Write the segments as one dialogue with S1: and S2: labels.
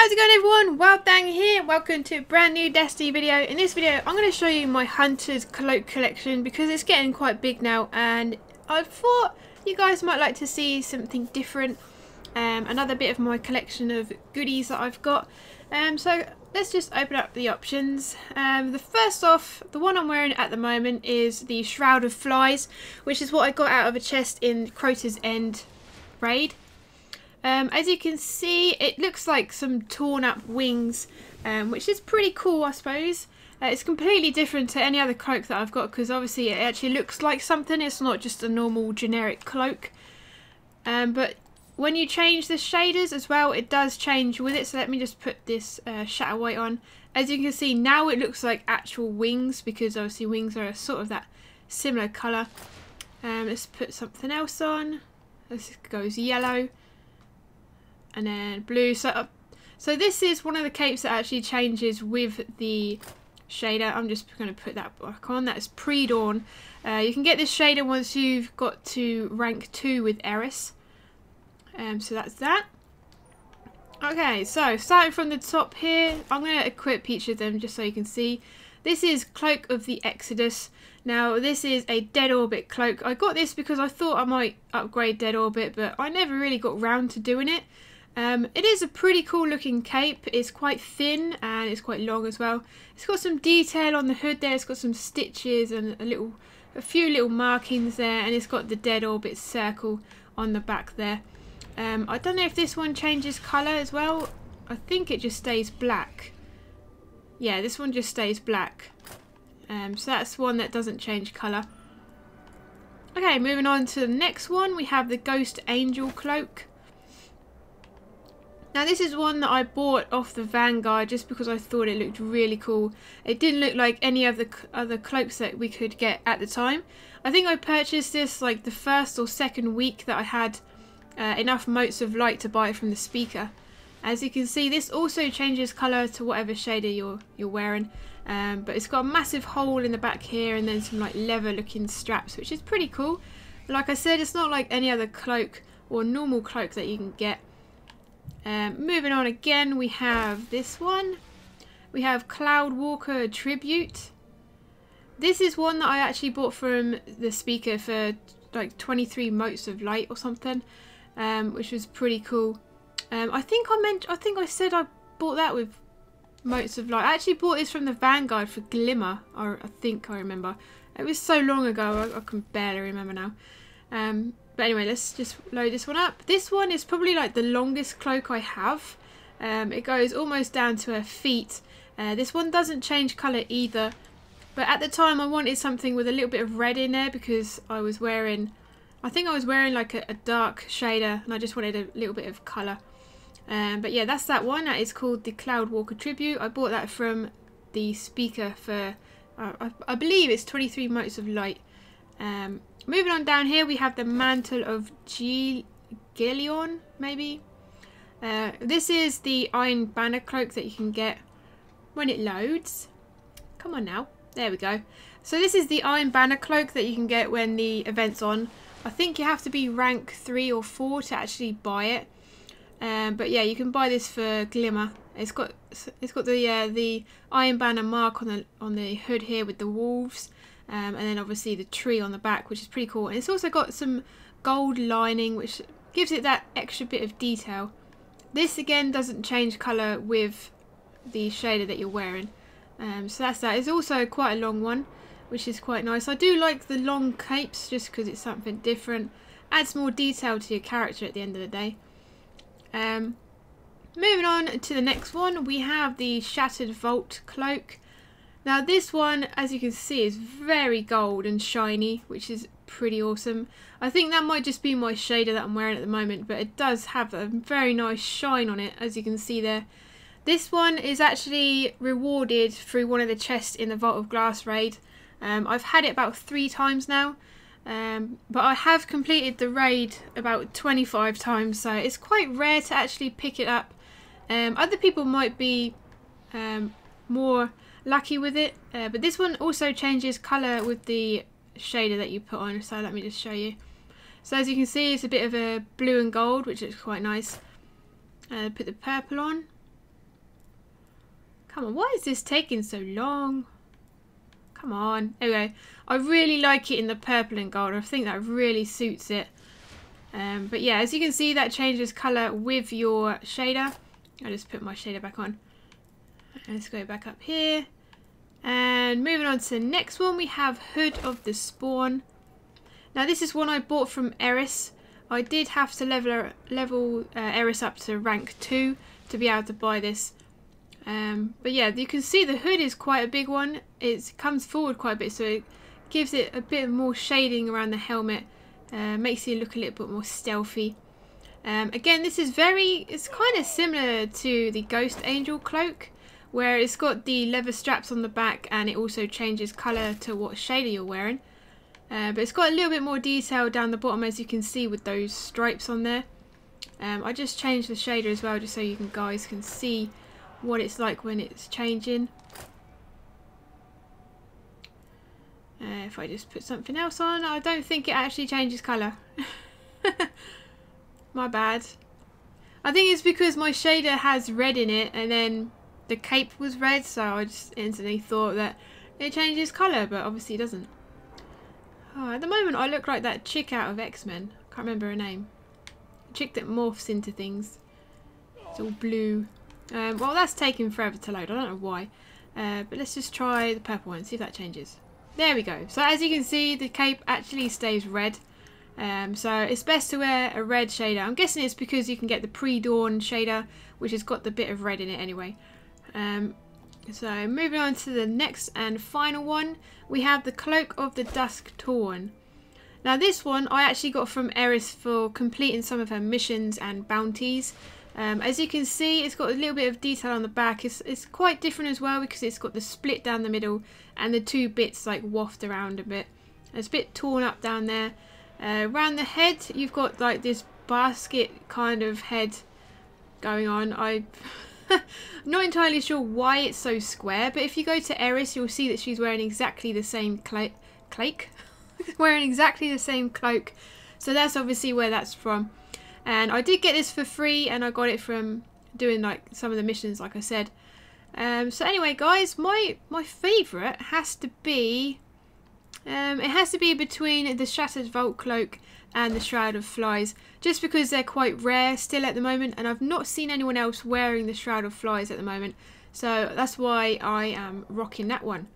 S1: How's it going, everyone? Wildang here. Welcome to a brand new Destiny video. In this video I'm going to show you my Hunter Cloak collection because it's getting quite big now and I thought you guys might like to see something different. Another bit of my collection of goodies that I've got. So let's just open up the options. The first off, the one I'm wearing at the moment is the Shroud of Flies, which is what I got out of a chest in Crota's End raid. As you can see, it looks like some torn up wings, which is pretty cool, I suppose. It's completely different to any other cloak that I've got because obviously it actually looks like something. It's not just a normal generic cloak. But when you change the shaders as well, it does change with it. So let me just put this shatter white on. As you can see, now it looks like actual wings because obviously wings are sort of that similar colour. Let's put something else on. This goes yellow. And then blue. So this is one of the capes that actually changes with the shader. I'm just going to put that back on. That's pre-dawn. You can get this shader once you've got to rank 2 with Eris. So that's that. Okay, so starting from the top here, I'm going to equip each of them just so you can see. This is Cloak of the Exodus. Now this is a Dead Orbit cloak. I got this because I thought I might upgrade Dead Orbit, but I never really got round to doing it. It is a pretty cool looking cape. It's quite thin and it's quite long as well. It's got some detail on the hood there. It's got some stitches and a few little markings there, and it's got the Dead Orbit circle on the back there. I don't know if this one changes colour as well. I think it just stays black. Yeah, this one just stays black. So that's one that doesn't change colour. Okay, moving on to the next one, we have the Ghost Angel cloak. Now this is one that I bought off the Vanguard just because I thought it looked really cool. It didn't look like any of the other cloaks that we could get at the time. I think I purchased this like the first or second week that I had enough motes of light to buy it from the speaker. As you can see, this also changes colour to whatever shader you're wearing. But it's got a massive hole in the back here and then some like leather looking straps, which is pretty cool. Like I said, it's not like any other cloak or normal cloak that you can get. Moving on again, we have this one. We have Cloudwalker Tribute. This is one that I actually bought from the speaker for like 23 motes of light or something, which was pretty cool. I think I said I bought that with motes of light. I actually bought this from the Vanguard for glimmer, or I think I remember. It was so long ago, I can barely remember now. But anyway, let's just load this one up. This one is probably like the longest cloak I have. It goes almost down to her feet. This one doesn't change colour either. But at the time I wanted something with a little bit of red in there because I was wearing, I think I was wearing like a dark shader and I just wanted a little bit of colour. But yeah, that's that one. That is called the Cloudwalker Tribute. I bought that from the speaker for, I believe it's 23 motes of light. Moving on down here, we have the Mantle of Gillion, maybe. This is the Iron Banner cloak that you can get when it loads. Come on now. There we go. So this is the Iron Banner cloak that you can get when the event's on. I think you have to be rank 3 or 4 to actually buy it. But yeah, you can buy this for glimmer. It's got the Iron Banner mark on the hood here with the wolves. And then obviously the tree on the back, which is pretty cool. And it's also got some gold lining, which gives it that extra bit of detail. This again doesn't change colour with the shader that you're wearing. So that's that. It's also quite a long one, which is quite nice. I do like the long capes just because it's something different. Adds more detail to your character at the end of the day. Moving on to the next one, we have the Shattered Vault cloak. Now this one, as you can see, is very gold and shiny, which is pretty awesome. I think that might just be my shader that I'm wearing at the moment, but it does have a very nice shine on it, as you can see there. This one is actually rewarded through one of the chests in the Vault of Glass raid. I've had it about 3 times now, but I have completed the raid about 25 times, so it's quite rare to actually pick it up. Other people might be more lucky with it, but this one also changes colour with the shader that you put on, so let me just show you. So as you can see, it's a bit of a blue and gold, which looks quite nice. Put the purple on. Come on, why is this taking so long? Come on. Anyway, I really like it in the purple and gold. I think that really suits it. But yeah, as you can see, that changes colour with your shader. I'll just put my shader back on. Let's go back up here. And moving on to the next one, we have Hood of the Spawn. Now this is one I bought from Eris. I did have to level Eris up to rank 2 to be able to buy this. But yeah, you can see the hood is quite a big one. It comes forward quite a bit, so it gives it a bit more shading around the helmet. Makes it look a little bit more stealthy. Again, this is it's kind of similar to the Ghost Angel cloak, where it's got the leather straps on the back and it also changes colour to what shader you're wearing. But it's got a little bit more detail down the bottom, as you can see with those stripes on there. I just changed the shader as well, just so you guys can see what it's like when it's changing. If I just put something else on, I don't think it actually changes colour. My bad. I think it's because my shader has red in it and then the cape was red, so I just instantly thought that it changes colour, but obviously it doesn't. Oh, at the moment I look like that chick out of X-Men. Can't remember her name. The chick that morphs into things. It's all blue. Well, that's taking forever to load. I don't know why. But let's just try the purple one, see if that changes. There we go. So as you can see, the cape actually stays red. So it's best to wear a red shader. I'm guessing it's because you can get the pre-dawn shader, which has got the bit of red in it anyway. So moving on to the next and final one, we have the Cloak of the Dusk Torn. Now this one I actually got from Eris for completing some of her missions and bounties. As you can see, it's got a little bit of detail on the back. It's quite different as well, because it's got the split down the middle and the two bits like waft around a bit. It's a bit torn up down there. Around the head, you've got like this basket kind of head going on. I'm not entirely sure why it's so square, but if you go to Eris, you'll see that she's wearing exactly the same cloak. Wearing exactly the same cloak. So that's obviously where that's from. And I did get this for free, and I got it from doing like some of the missions, like I said. So anyway, guys, my favourite has to be it has to be between the Shattered Vault Cloak and the Shroud of Flies, just because they're quite rare still at the moment, and I've not seen anyone else wearing the Shroud of Flies at the moment, so that's why I am rocking that one.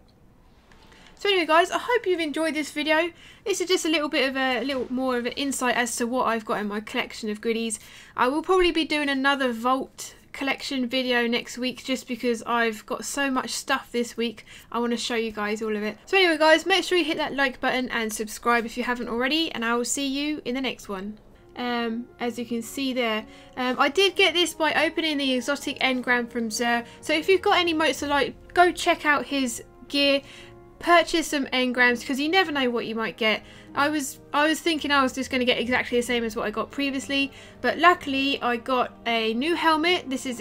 S1: So anyway, guys, I hope you've enjoyed this video. This is just a little more of an insight as to what I've got in my collection of goodies. I will probably be doing another vault collection video next week, just because I've got so much stuff this week. I want to show you guys all of it. So anyway, guys, make sure you hit that like button and subscribe if you haven't already, and I will see you in the next one. As you can see there, I did get this by opening the exotic engram from Zer, so if you've got any motes alike, go check out his gear. Purchase some engrams, because you never know what you might get. I was thinking I was just going to get exactly the same as what I got previously, but luckily I got a new helmet. This is